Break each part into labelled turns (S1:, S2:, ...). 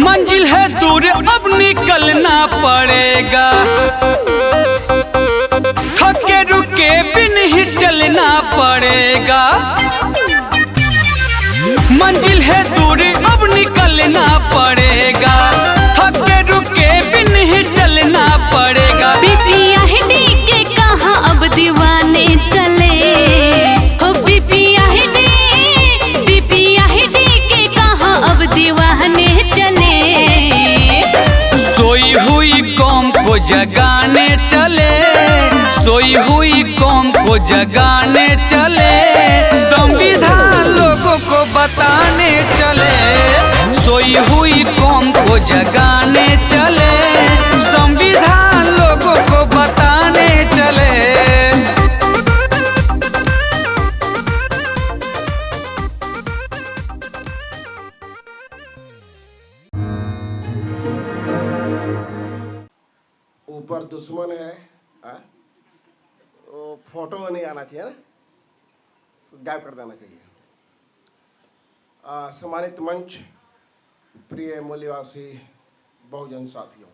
S1: मंजिल है दूर अब निकलना पड़ेगा, थके रुके बिन ही चलना पड़ेगा। मंजिल है दूर अब निकलना पड़ेगा, थके रुके बिन ही चलना पड़ेगा।
S2: बीपिया हिडी के कहाँ अब दीवाने चले हो, बीपिया हिडी के कहाँ अब दीवाने चले।
S1: सोई हुई कौम को जगाने चले, सोई हुई कौम को जगाने चले, संविधान लोगों को बताने चले। सोई हुई कौम को जगाने चले, संविधान लोगों को बताने चले।
S3: ऊपर दुश्मन है, वो फोटो नहीं आना चाहिए ना, उसको गायब कर देना चाहिए। सम्मानित मंच, प्रिय मूल्यवासी बहुजन साथियों,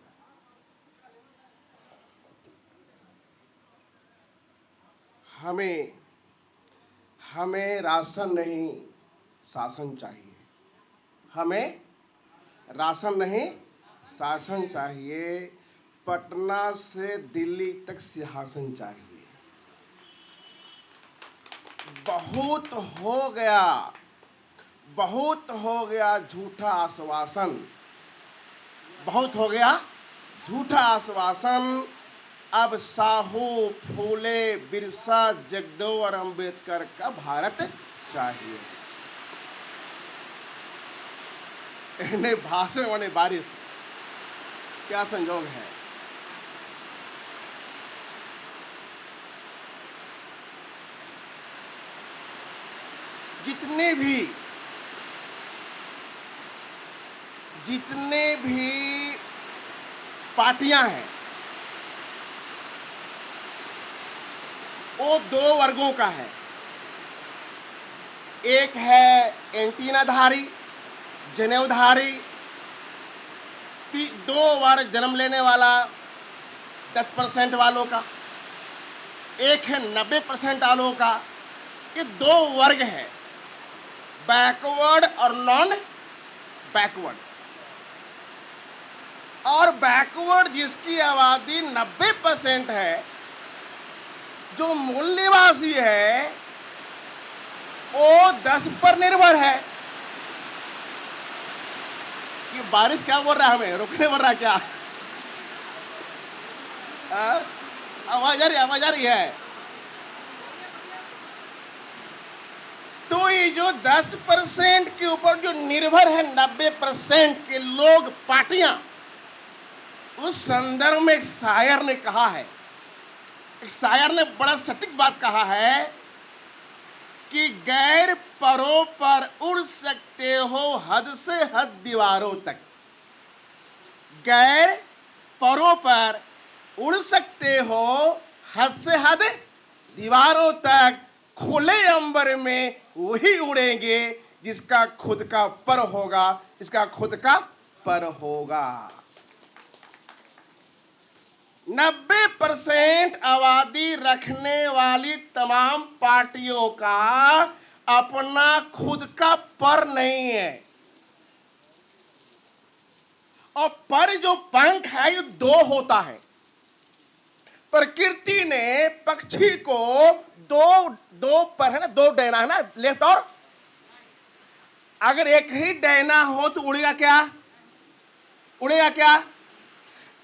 S3: हमें राशन नहीं शासन चाहिए। हमें राशन नहीं शासन चाहिए। पटना से दिल्ली तक सिंहासन चाहिए। बहुत हो गया झूठा आश्वासन, बहुत हो गया झूठा आश्वासन। अब साहू, फूले, बिरसा, जगदेव और अंबेडकर का भारत चाहिए। इन्हें भाषण वाले बारिश, क्या संजोग है। जितने भी पार्टियां हैं वो दो वर्गों का है। एक है एंटीनाधारी, जनेऊधारी, दो वर्ग जन्म लेने वाला 10% वालों का, एक है 90% वालों का। ये दो वर्ग है, बैकवर्ड और नॉन बैकवर्ड। और बैकवर्ड जिसकी आबादी 90% है, जो मूल निवासी है, वो 10 पर निर्भर है। ये बारिश क्या बोल रहा है, हमें रोकने बोल रहा है क्या? आवाज आ रही है। तो ये जो 10% के ऊपर जो निर्भर है 90% के लोग, पार्टियां, उस संदर्भ में एक शायर ने कहा है, एक शायर ने बड़ा सटीक बात कहा है कि गैर परों पर उड़ सकते हो हद से हद दीवारों तक। गैर परों पर उड़ सकते हो हद से हद दीवारों तक, खुले अंबर में वही उड़ेंगे जिसका खुद का पर होगा, इसका खुद का पर होगा। 90% आबादी रखने वाली तमाम पार्टियों का अपना खुद का पर नहीं है। और पर जो पंख है ये दो होता है। प्रकृति ने पक्षी को दो पर है ना, दो डैना है ना, लेफ्ट और। अगर एक ही डैना हो तो उड़ेगा क्या?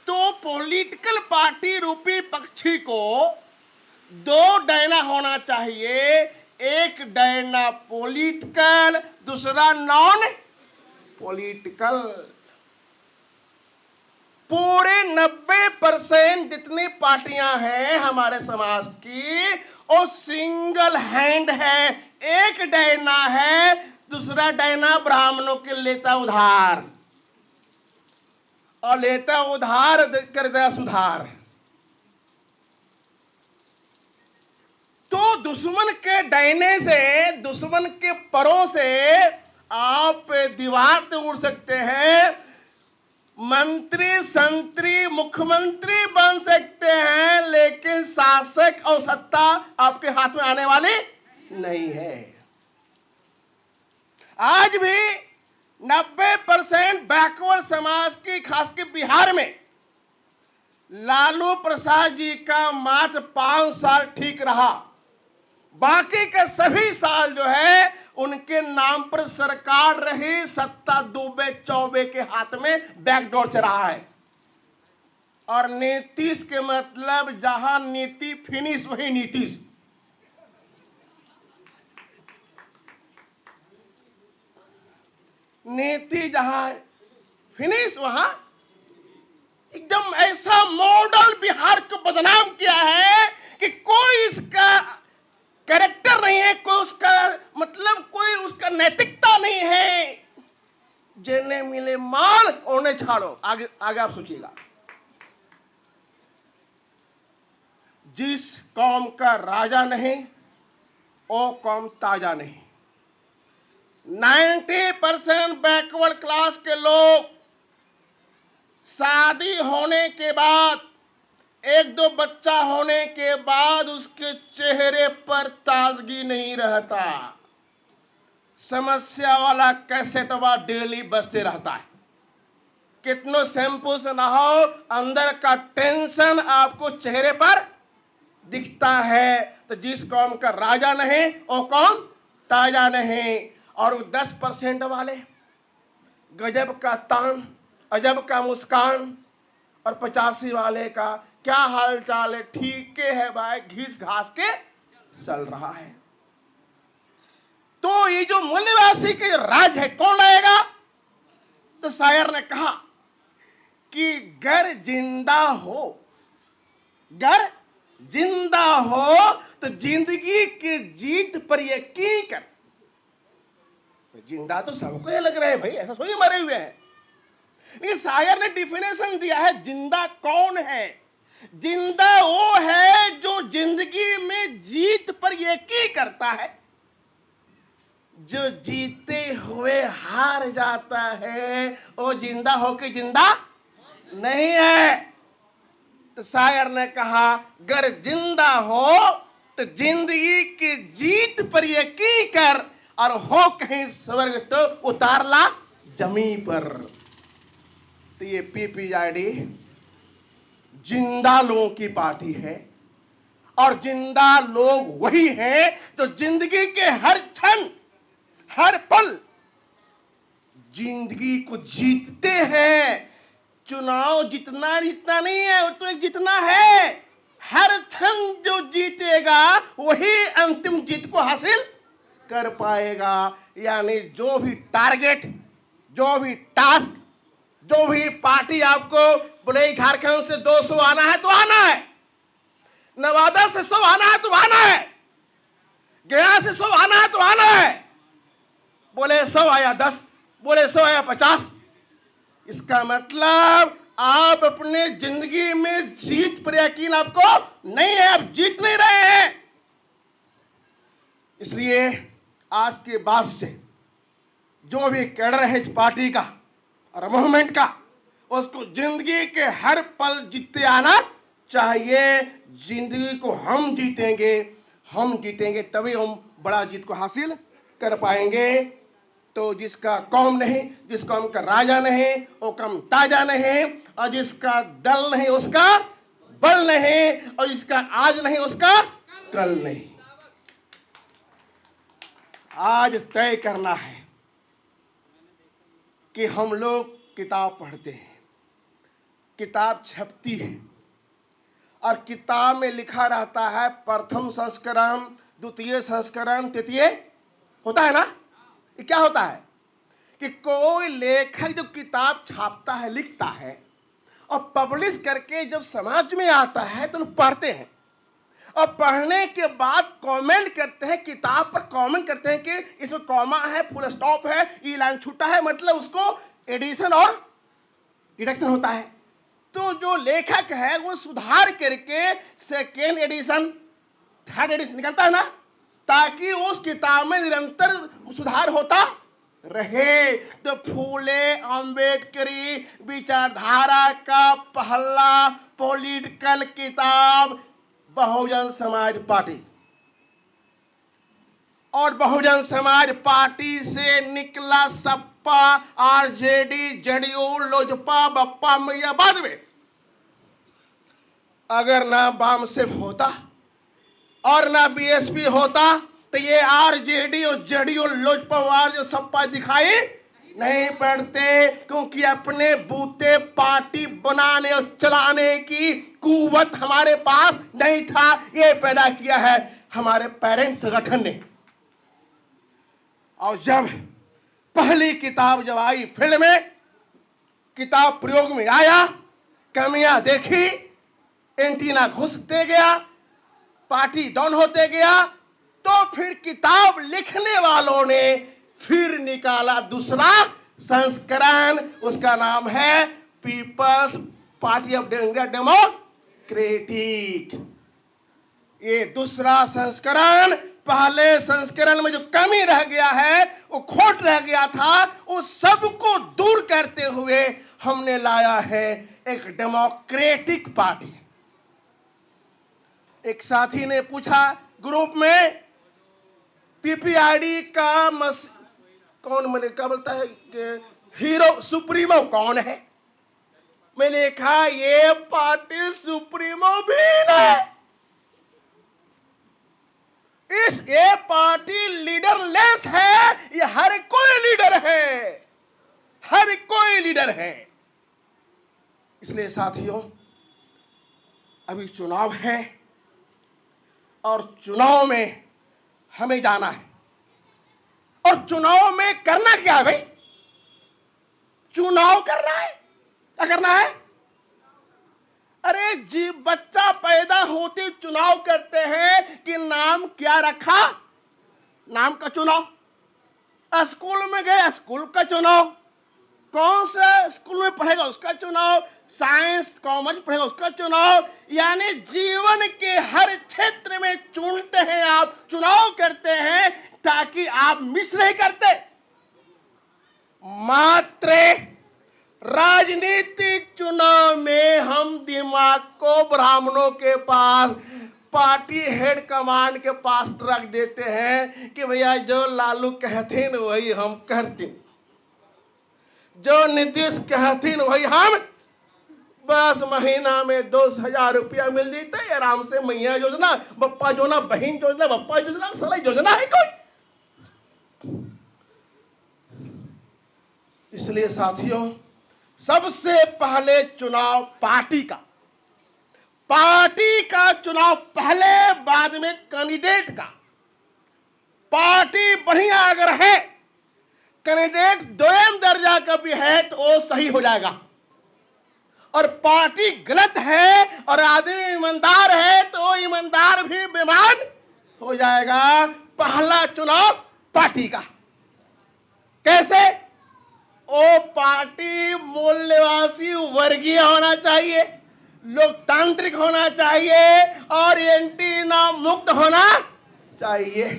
S3: तो पॉलिटिकल पार्टी रूपी पक्षी को दो डैना होना चाहिए, एक डैना पॉलिटिकल, दूसरा नॉन पॉलिटिकल। पूरे 90% जितनी पार्टियां हैं हमारे समाज की, वो सिंगल हैंड है। एक डैना है, दूसरा डैना ब्राह्मणों के लेता उधार, और लेता उधार करता सुधार। तो दुश्मन के डैने से, दुश्मन के परों से आप दीवार पे उड़ सकते हैं, मंत्री संतरी मुख्यमंत्री बन सकते हैं, लेकिन शासक और सत्ता आपके हाथ में आने वाली नहीं है। आज भी 90% बैकवर्ड समाज की, खासकर बिहार में, लालू प्रसाद जी का मात्र 5 साल ठीक रहा। बाकी के सभी साल जो है उनके नाम पर सरकार रही, सत्ता दुबे चौबे के हाथ में बैकडोर से रहा है। और नीतीश के मतलब जहां नीति फिनिश वही नीतीश। नीति जहां फिनिश वहां एकदम ऐसा मॉडल बिहार को बदनाम किया है कि कोई इसका कैरेक्टर नहीं है, कोई उसका मतलब कोई उसका नैतिकता नहीं है। जिन्हें मिले माल उन्हें छाड़ो। आगे आगे आप सोचिएगा। जिस कौम का राजा नहीं वो कौम ताजा नहीं। 90% बैकवर्ड क्लास के लोग शादी होने के बाद, 1-2 बच्चा होने के बाद उसके चेहरे पर ताजगी नहीं रहता। समस्या वाला कैसेटवा डेली बजते रहता है। कितनों शैम्पू से नहाओ, अंदर का टेंशन आपको चेहरे पर दिखता है। तो जिस कौम का राजा नहीं वो कौम ताजा नहीं। और 10% वाले गजब का तान, अजब का मुस्कान, और 85 वाले का क्या हाल चाल है, ठीक है भाई, घिस घास के चल रहा है। तो ये जो मूल्यवासी के राज है कौन लाएगा? तो शायर ने कहा कि गर जिंदा हो, गर जिंदा हो तो जिंदगी की जीत पर यकीन कर। तो जिंदा तो सबको ये लग रहा है भाई, ऐसा सोई मरे हुए हैं। लेकिन शायर ने डिफिनेशन दिया है जिंदा कौन है। जिंदा वो है जो जिंदगी में जीत पर यकीन करता है। जो जीते हुए हार जाता है वो जिंदा होके जिंदा नहीं है। तो शायर ने कहा अगर जिंदा हो तो जिंदगी की जीत पर यकीन कर, और हो कहीं स्वर्ग तो उतार ला जमीन पर। तो ये पीपीआईडी जिंदा लोगों की पार्टी है। और जिंदा लोग वही हैं जो जिंदगी के हर क्षण, हर पल जिंदगी को जीतते हैं। चुनाव जितना जितना नहीं है, वो तो एक जितना है। हर क्षण जो जीतेगा वही अंतिम जीत को हासिल कर पाएगा। यानी जो भी टारगेट, जो भी टास्क, जो भी पार्टी आपको बोले झारखंड से 200 आना है तो आना है, नवादा से 100 आना है तो आना है, गया से 100 आना है तो आना है। बोले 100 आया 10, बोले 100 आया 50। इसका मतलब आप अपने जिंदगी में जीत पर यकीन आपको नहीं है, आप जीत नहीं रहे हैं। इसलिए आज के बाद से जो भी कैडर है इस पार्टी का और मूवमेंट का, उसको जिंदगी के हर पल जीतते आना चाहिए। जिंदगी को हम जीतेंगे तभी हम बड़ा जीत को हासिल कर पाएंगे। तो जिसका कौम नहीं, जिस कौम का राजा नहीं वो कौम ताजा नहीं, और जिसका दल नहीं उसका बल नहीं, और जिसका आज नहीं उसका कल नहीं। आज तय करना है कि हम लोग किताब पढ़ते हैं, किताब छपती है, और किताब में लिखा रहता है प्रथम संस्करण, द्वितीय संस्करण, तृतीय होता है ना। ये क्या होता है कि कोई लेखक जब किताब छापता है, लिखता है, और पब्लिश करके जब समाज में आता है तो लोग पढ़ते हैं, और पढ़ने के बाद कमेंट करते हैं, किताब पर कमेंट करते हैं कि इसमें कॉमा है, फुल स्टॉप है, ये लाइन छूटा है, मतलब उसको एडिशन और रिडक्शन होता है। तो जो लेखक है वो सुधार करके सेकेंड एडिशन, थर्ड एडिशन निकलता है ना, ताकि उस किताब में निरंतर सुधार होता रहे तो फूले अंबेडकरी विचारधारा का पहला पॉलिटिकल किताब बहुजन समाज पार्टी, और बहुजन समाज पार्टी से निकला सपा, आरजेडी, जेडीयू, लोजपा, बप्पा मैया बाद में। अगर ना वाम से होता और ना बीएसपी होता तो ये आरजेडी और जेडीयू, लोजपा वार जो सपा दिखाई नहीं पड़ते, क्योंकि अपने बूते पार्टी बनाने और चलाने की कुव्वत हमारे पास नहीं था। ये पैदा किया है हमारे पेरेंट्स संगठन ने। और जब पहली किताब जब आई फील्ड में, किताब प्रयोग में आया, कमियां देखी, एंटीना घुसते गया, पार्टी डाउन होते गया, तो फिर किताब लिखने वालों ने फिर निकाला दूसरा संस्करण, उसका नाम है People's Party of India Democratic. ये दूसरा संस्करण, पहले संस्करण में जो कमी रह गया है, वो खोट रह गया था, उस सब को दूर करते हुए हमने लाया है एक डेमोक्रेटिक पार्टी। एक साथी ने पूछा ग्रुप में, पीपीआईडी का कौन, मैंने क्या बोलता है कि हीरो सुप्रीमो कौन है? मैंने कहा ये पार्टी सुप्रीमो भी नहीं, ये पार्टी लीडरलेस है। ये हर कोई लीडर है, हर कोई लीडर है। इसलिए साथियों, अभी चुनाव है और चुनाव में हमें जाना है। और चुनाव में करना क्या है भाई? चुनाव करना है। क्या करना है? अरे जी, बच्चा पैदा होते चुनाव करते हैं कि नाम क्या रखा, नाम का चुनाव। स्कूल में गए, स्कूल का चुनाव, कौन सा स्कूल में पढ़ेगा उसका चुनाव, साइंस कॉमर्स पढ़ेगा उसका चुनाव। यानी जीवन के हर क्षेत्र में चुनते हैं आप, चुनाव करते हैं, ताकि आप मिस नहीं करते। मात्र राजनीतिक चुनाव में हम दिमाग को ब्राह्मणों के पास, पार्टी हेड कमांड के पास रख देते हैं कि भैया जो लालू कहतीन वही हम करते, जो नीतीश कहतीन वही हम, बस महीना में 2,000 रुपया मिल जाते, आराम से मैया योजना, बप्पा योजना, बहन योजना, बप्पा योजना, साला योजना है कोई। इसलिए साथियों, सबसे पहले चुनाव पार्टी का चुनाव पहले, बाद में कैंडिडेट का। पार्टी बढ़िया अगर है, कैंडिडेट दोयम दर्जा का भी है तो वो सही हो जाएगा। और पार्टी गलत है और आदमी ईमानदार है तो वो ईमानदार भी बेईमान हो जाएगा। पहला चुनाव पार्टी का। कैसे? ओ पार्टी मूल्यवासी वर्गीय होना चाहिए, लोकतांत्रिक होना चाहिए और एंटीना मुक्त होना चाहिए।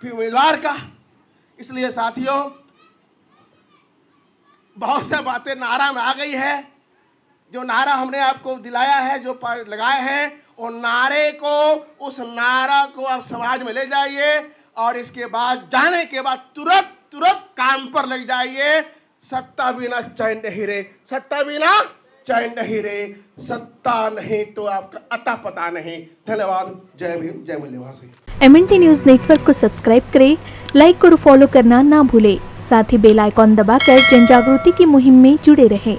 S3: फिर उम्मीदवार का। इसलिए साथियों, बहुत सा बातें नारा में आ गई है। जो नारा हमने आपको दिलाया है, जो लगाए हैं, वो नारे को, उस नारा को आप समाज में ले जाइए और इसके बाद जाने के बाद तुरंत काम पर लग जाइए। सत्ता बिना चैन नहीं रे, सत्ता बिना चैन नहीं रे, सत्ता नहीं तो आपका अता पता नहीं। धन्यवाद। जय भीम, जय मूल्यवासी।
S4: MNT न्यूज नेटवर्क को सब्सक्राइब करें, लाइक और फॉलो करना ना भूलें। साथ ही बेल आइकॉन दबाकर जन जागृति की मुहिम में जुड़े रहें।